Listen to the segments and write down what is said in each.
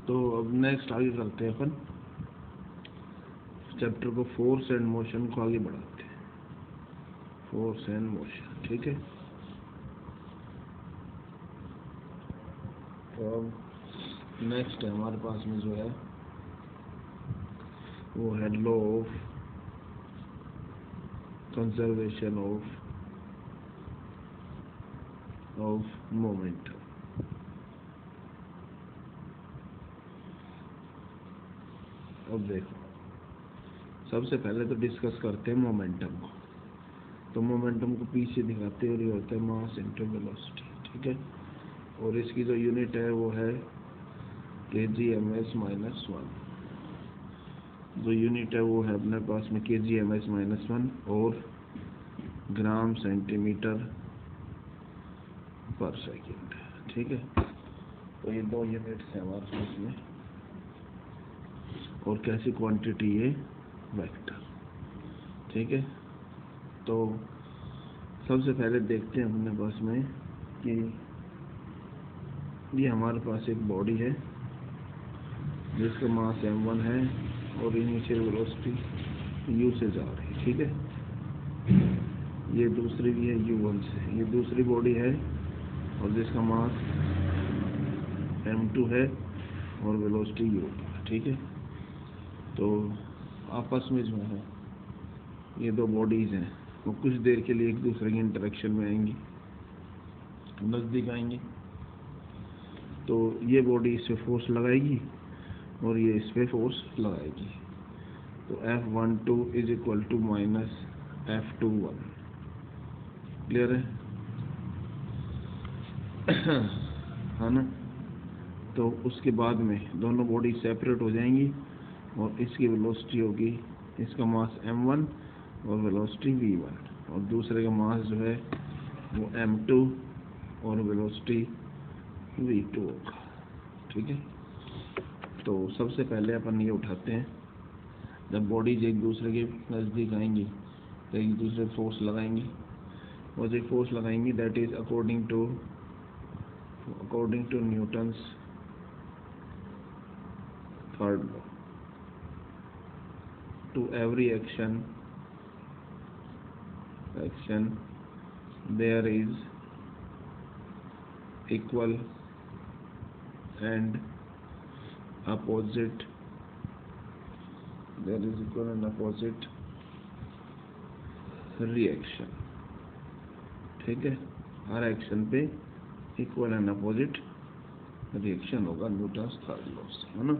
तो अब नेक्स्ट आगे करते हैं अपन चैप्टर को, फोर्स एंड मोशन को आगे बढ़ाते हैं। फोर्स एंड मोशन, ठीक है। तो अब नेक्स्ट है हमारे पास में जो है वो है law of conservation of momentum. अब देखो, सबसे पहले तो डिस्कस करते हैं मोमेंटम को। तो मोमेंटम को पीछे दिखाते हैं और ये होता है मास इनटू वेलोसिटी, ठीक है। और इसकी जो यूनिट है वो है kgms-1। जो यूनिट है वो है अपने पास में kgms-1 और ग्राम सेंटीमीटर पर सेकेंड, ठीक है। तो ये दो यूनिट्स हैं हमारे पास में। और कैसी क्वांटिटी है, वेक्टर, ठीक है। तो सबसे पहले देखते हैं अपने पास में कि ये हमारे पास एक बॉडी है जिसका मास m1 है और इनिशियल वेलोसिटी u से जा रही है, ठीक है। ये दूसरी भी है u1 से, ये दूसरी बॉडी है और जिसका मास m2 है और वेलोसिटी u, ठीक है। तो आपस में जो है ये दो बॉडीज हैं वो कुछ देर के लिए एक दूसरे के इंटरेक्शन में आएंगी, नज़दीक आएंगी। तो ये बॉडी इस पे फोर्स लगाएगी और ये इस पे फोर्स लगाएगी। तो F12 is equal to minus F21, clear है ना। तो उसके बाद में दोनों बॉडी सेपरेट हो जाएंगी और इसकी वेलोसिटी होगी, इसका मास m1 और वेलोसिटी v1, और दूसरे का मास जो है वो m2 और वेलोसिटी v2 होगा, ठीक है। तो सबसे पहले अपन ये उठाते हैं, जब बॉडीज एक दूसरे के नज़दीक आएंगी तो एक दूसरे फोर्स लगाएंगी, और जो फोर्स लगाएंगी that is according to Newton's third law. To every action there is equal and opposite reaction, ठीक है। हर एक्शन पे इक्वल एंड अपोजिट रिएक्शन होगा न्यूटन्स थर्ड लॉ से, है ना।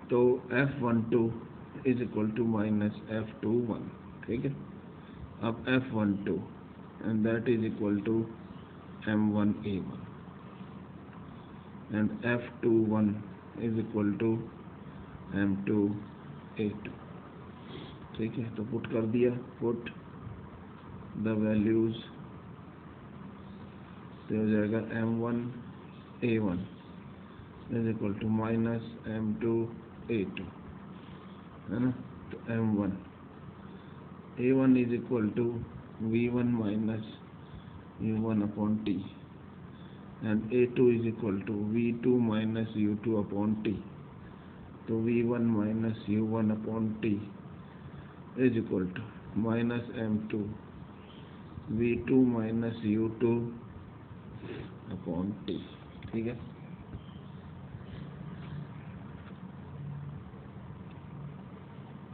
तो F12 is equal to minus F21, ठीक है। अब F12 and that is equal to M1A1 and F21 is equal to M2A2, ठीक है। तो पुट कर दिया, पुट द वैल्यूज, तो हो जाएगा M1A1 is equal to minus M2A2, है ना। तो M1A1 is equal to V1 minus U1 upon T and A2 is equal to V2 minus U2 upon T। तो V1 minus U1 upon T is equal to minus M2 V2 minus U2 upon T, ठीक है।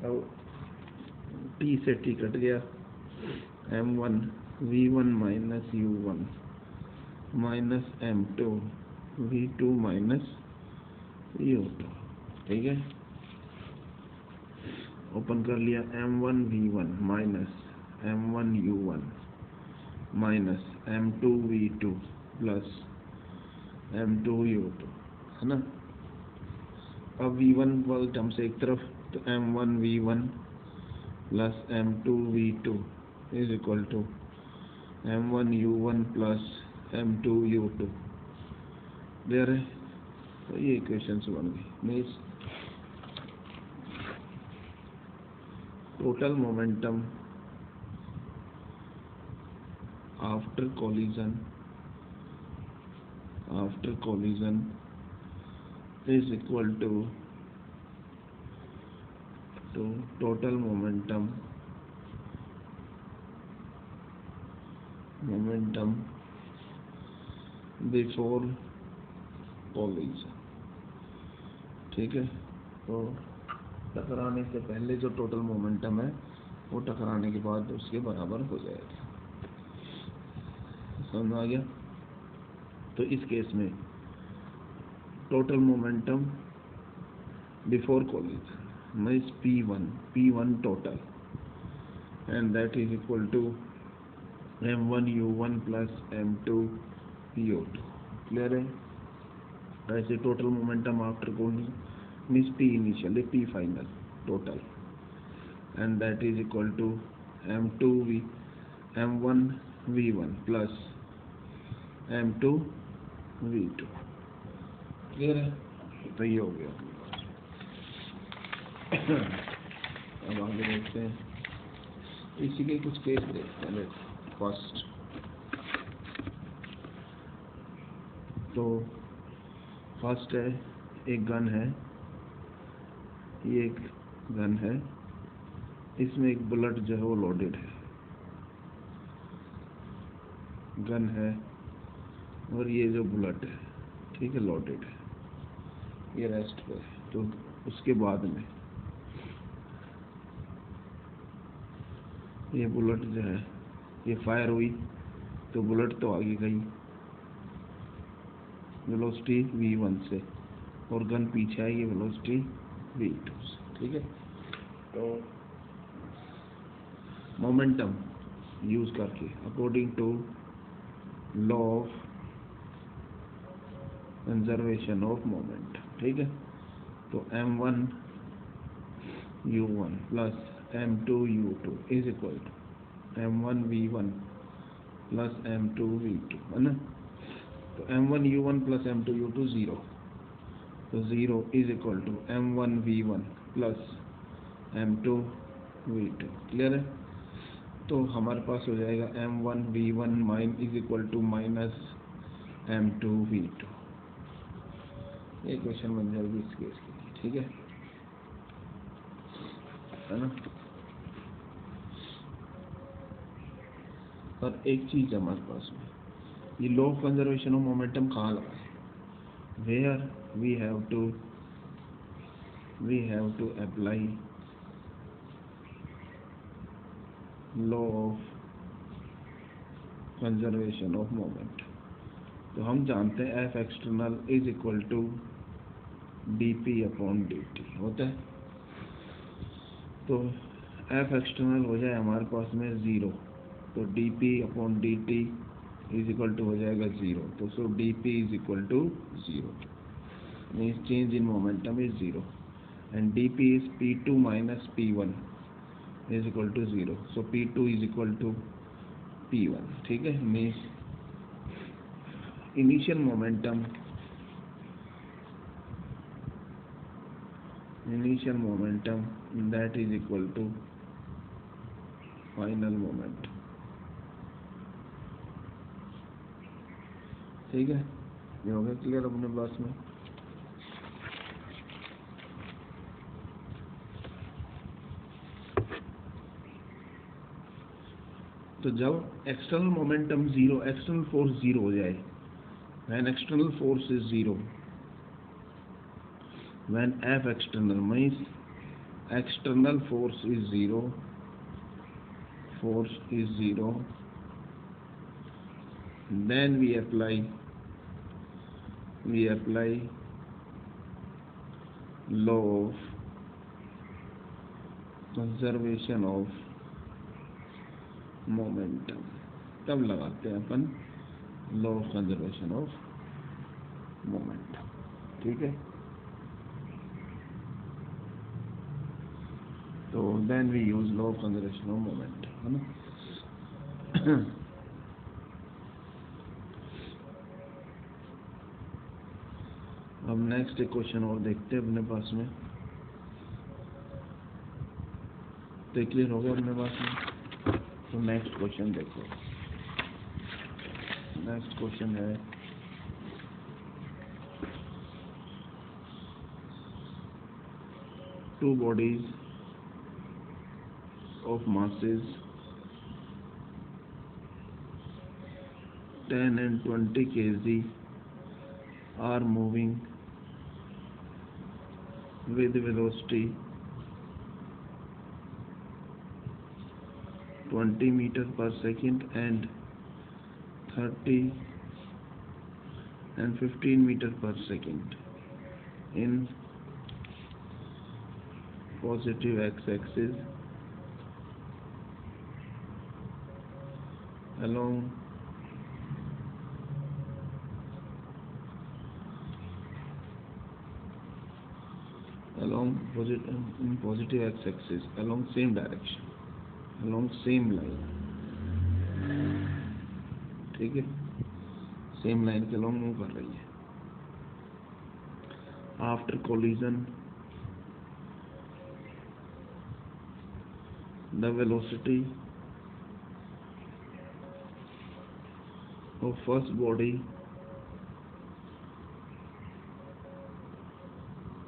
अब T से T cut गया, M1 V1 minus U1 minus M2 V2 minus U2, ठीक है। Open कर लिया, M1 V1 minus M1 U1 minus M2 V2 plus M2 U2, है ना। अब V1 वाले टर्म से एक तरफ, तो M1 V1 plus M2 V2 is equal to M1 U1 plus M2 U2, clear है। तो ये इक्वेशंस बन गई। Means total momentum after collision is equal to total momentum before collision. ठीक है, तो टकराने से पहले जो टोटल मोमेंटम है वो टकराने के बाद उसके बराबर हो जाएगा। समझ आ गया? तो इस केस में total momentum before collision means P1 total, and that is equal to m1u1 plus m2u2। Clear है? ऐसे total momentum after collision means P initial P final total, and that is equal to m1v1 plus m2v2। Clear है? तो ये हो गया। अब आगे देखते हैं, इसी के कुछ केस देखते हैं। फर्स्ट है, एक गन है, ये एक गन है, इसमें एक बुलेट जो है वो लोडेड है, गन है, और ये जो बुलेट है, ठीक है, लोडेड है, ये रेस्ट पे है। तो उसके बाद में ये बुलेट जो है ये फायर हुई, तो बुलेट तो आगे गई वेलोसिटी v1 से, और गन पीछे आएगी वेलोसिटी v2 से। ठीक है, तो मोमेंटम यूज करके according to law of conservation of moment, ठीक है, तो m1u1 plus m2u2 is equal to m1v1 plus m2v2, है ना। तो m1u1 प्लस m2u2 0, तो 0 is equal to m1v1 plus m2v2। Clear है? तो हमारे पास हो जाएगा m1v1 is equal to minus m2v2। ये क्वेश्चन बन जाएगी इस केस के लिए। ठीक है ना। और एक चीज हमारे पास में ये law of conservation of momentum कहाँ लगा है? Where we have to apply law of conservation of moment. तो हम जानते हैं F external is equal to dp upon dt होता है। तो एफ एक्सटर्नल हो जाए हमारे पास में 0, तो dp upon dt is equal to हो जाएगा 0। तो so dp is equal to 0 means change in momentum is 0, and dp is p2 minus p1 is equal to 0। So p2 is equal to p1। ठीक है, means initial momentum that is equal to final moment. ठीक है, ये हो गया clear अपने पास में। तो जब एक्सटर्नल मोमेंटम 0, एक्सटर्नल फोर्स 0 हो जाए, when external force is 0, when F external means external force is 0, then we apply law of conservation of momentum। तब लगाते हैं अपन law of conservation of momentum. ठीक है, तो then we use law of conservation of moment, है ना। अब नेक्स्ट एक क्वेश्चन और देखते हैं अपने पास में। तो क्लियर हो गया अपने पास में। तो नेक्स्ट क्वेश्चन देखो। नेक्स्ट क्वेश्चन है two bodies of masses 10 and 20 kg are moving with velocity 20 meters per second and 30 and 15 meters per second in positive x-axis along positive x-axis along same direction, along same line, ठीक है, same line के along move कर रही है. After collision, the velocity of first body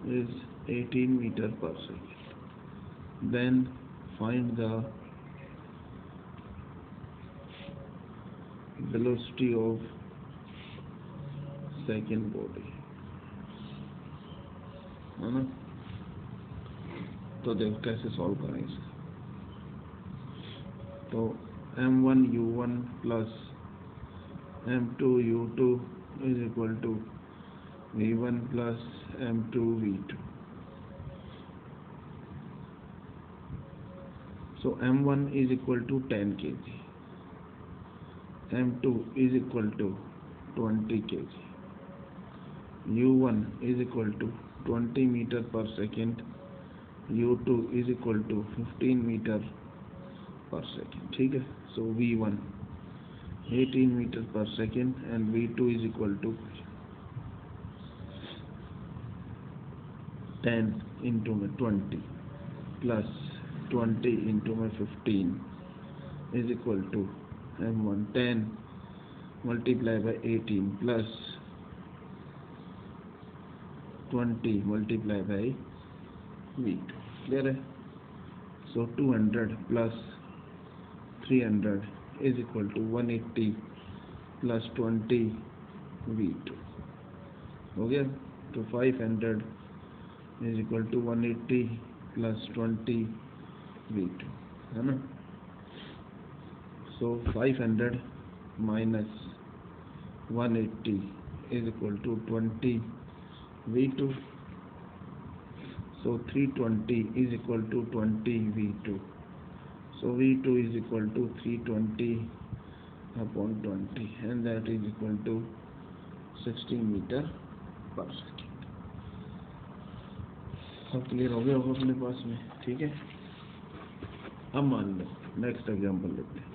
is 18 meters per second. Then find the velocity of second body. है ना? तो देखो कैसे सॉल्व करें इसका. तो m1 u1 plus m2 u2 is equal to v1 plus m2 v2. So m1 is equal to 10 kg, m2 is equal to 20 kg, u1 is equal to 20 meter per second, u2 is equal to 15 meter per second. ठीक है. So v1 18 meter per second and v2 is equal to 10 into 20 plus 20 into 15 is equal to m1 10 multiplied by 18 plus 20 multiplied by v2. Clear है? So 200 plus 300 is equal to 180 plus 20 v2. हो गया. तो 500 is equal to 180 plus 20 v2, है ना? So 500 minus 180 is equal to 20 v2. So 320 is equal to 20 v2. So v2 is equal to 320 upon 20 and that is equal to 60 meter per second. अब clear हो गया होगा अपने पास में. ठीक है. अब मान लो नेक्स्ट एग्जांपल लेते हैं.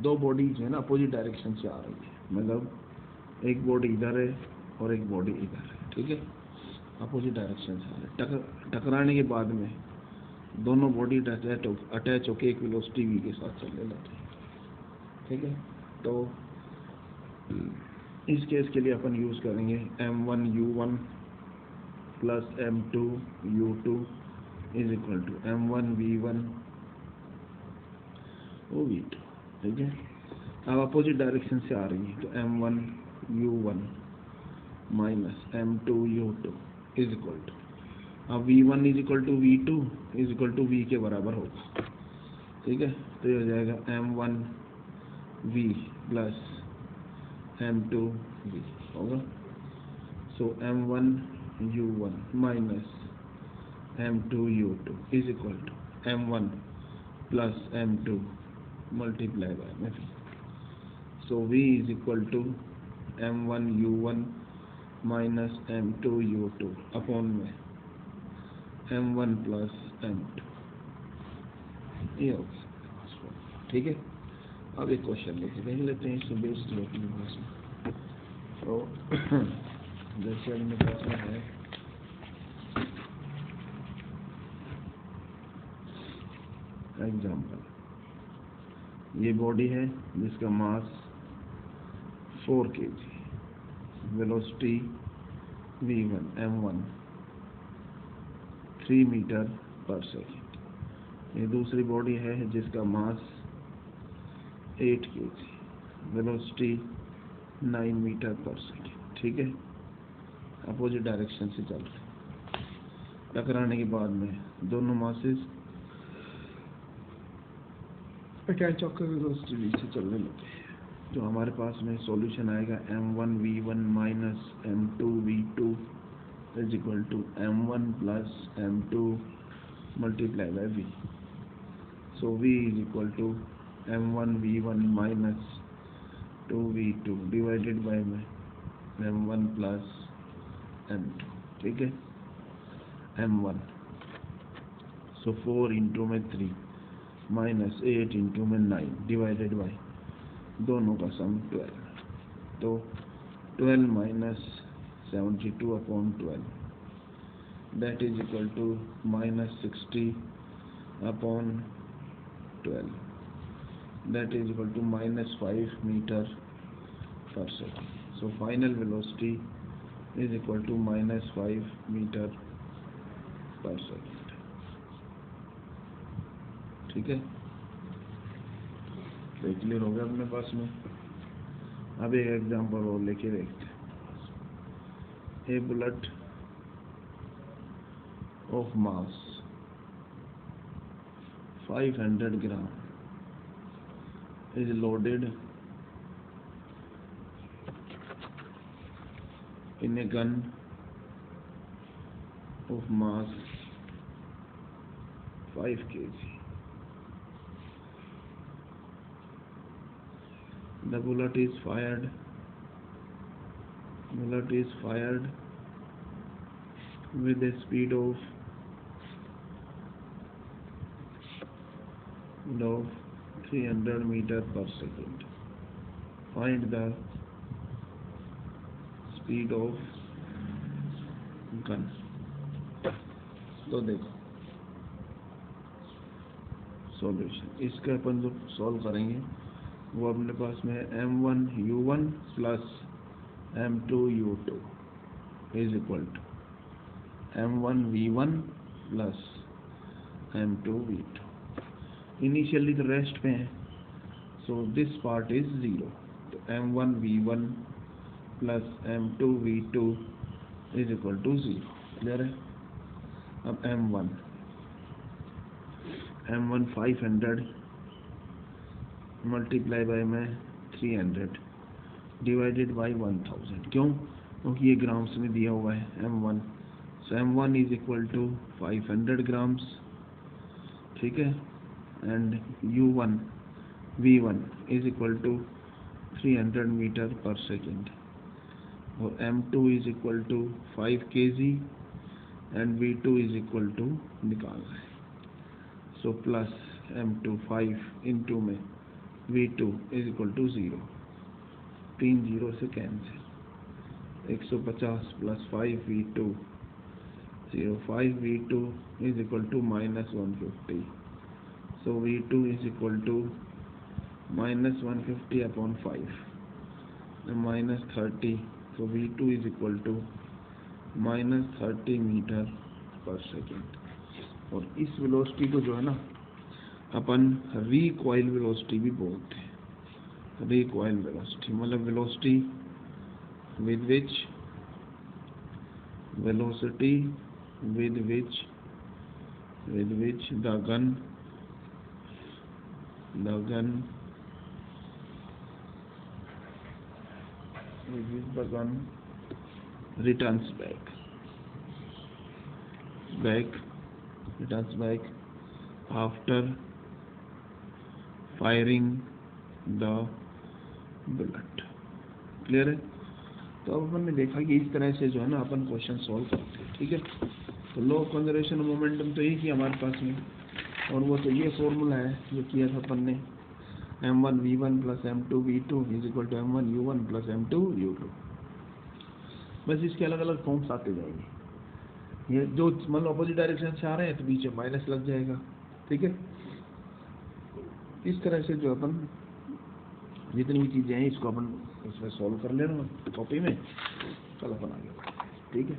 दो बॉडी जो है ना अपोजिट डायरेक्शन से आ रही है, मतलब एक बॉडी इधर है और एक बॉडी इधर है. ठीक है. अपोजिट डायरेक्शन से आ रहे हैं. टकराने के बाद में दोनों बॉडी अटैच होकर एक वेलोसिटी v के साथ चलने लगते हैं. ठीक है. तो इस केस के लिए अपन यूज करेंगे m1 u1 plus m2 u2 is equal to m1 v1 v2. ठीक है. अब अपोजिट डायरेक्शन से आ रही है तो m1 u1 minus m2 u2 is equal to, अब v1 is equal to v2 is equal to v के बराबर होगा. ठीक है. तो ये हो जाएगा m1 v plus m2 v होगा. सो m1 u1 minus m2 u2 is equal to m1 plus m2 multiplied by v. So v is equal to m1 u1 minus m2 u2 upon में m1 plus m2. ये हो गया. ठीक है. अब एक question लेके देख लेते हैं इससे बेस्ड अपने पास में. तो जैसे अपने पास में है एग्जाम्पल, ये बॉडी है जिसका mass 4 kg, velocity v1 m1 3 metre पर सेकेंड। ये दूसरी बॉडी है जिसका मास 8 kg, वेलोसिटी 9 मीटर पर सेकेंड। ठीक है, अपोजिट डायरेक्शन से चल रहे हैं। टकराने के बाद में दोनों मासेस अटैच होकर वेलोसिटी से चलने लगे। तो हमारे पास में सॉल्यूशन आएगा m1v1 minus m2v2 is equal to m1 plus m2 multiply by v। So v is equal to m1v1 minus 2v2 divided by m1 plus m2। ठीक है, m1 सो 4 इंटू में 3 माइनस 8 इंटू में 9 डिवाइडेड बाय दोनों का सम 12। तो 12 minus 72 upon 12 that is equal to minus 60 upon 12 that is equal to minus 5 metre पर second. So final velocity is equal to minus 5 metre पर second. ठीक है, तो क्लियर हो गया अपने पास में। अब एक एग्जांपल और लेके देखते हैं। A bullet of mass 500 gram is loaded in a gun of mass 5 kg. The bullet is fired with a speed of 300 meter per second. Find the speed of gun. तो देखो सॉल्यूशन इसका अपन जो solve करेंगे वो अपने पास में m1u1 plus m2u2 is equal to m1v1 plus m2v2। Initially तो रेस्ट पे है, सो दिस पार्ट इज 0। तो m1v1 plus m2v2 is equal to 0। Clear है। अब m1 500 मल्टीप्लाई बाय में 300 डिवाइडेड बाय 1000। क्यों? क्योंकि ये ग्राम्स में दिया हुआ है m1। So m1 is equal to 500 grams. ठीक है, and u1 v1 is equal to 300 metre पर सेकेंड और m2 is equal to 5 kg and v2 is equal to निकाल रहे हैं। सो प्लस m2 5 इंटू में v2 इज इक्वल टू 0, 3 0 से cancel, 150 plus 5v2 0, 5v2 is equal to minus 150। So v2 is equal to minus 150 upon 5 minus 30। So v2 is equal to minus 30 metre पर second. और इस velocity को जो है ना अपन recoil velocity भी बोलते हैं। रिकॉइल वेलोसिटी मतलब velocity with which the gun returns back after firing the bullet। Clear है। तो अब अपन ने देखा कि इस तरह से जो है ना अपन क्वेश्चन सॉल्व करते हैं। ठीक है, तो law of conservation of momentum तो एक ही हमारे पास में, और वो तो ये फॉर्मूला है जो किया था अपन ने m1v1 plus m2v2 is equal to m1u1 plus m2u2। बस इसके अलग अलग फॉर्म्स आते जाएंगे। ये जो मतलब अपोजिट डायरेक्शन से आ रहे हैं तो बीच में माइनस लग जाएगा। ठीक है, इस तरह से जो अपन जितनी भी चीज़ें हैं इसको अपन इसमें सॉल्व कर लेना कॉपी में, कल अपन आगे बढ़ेंगे। ठीक है।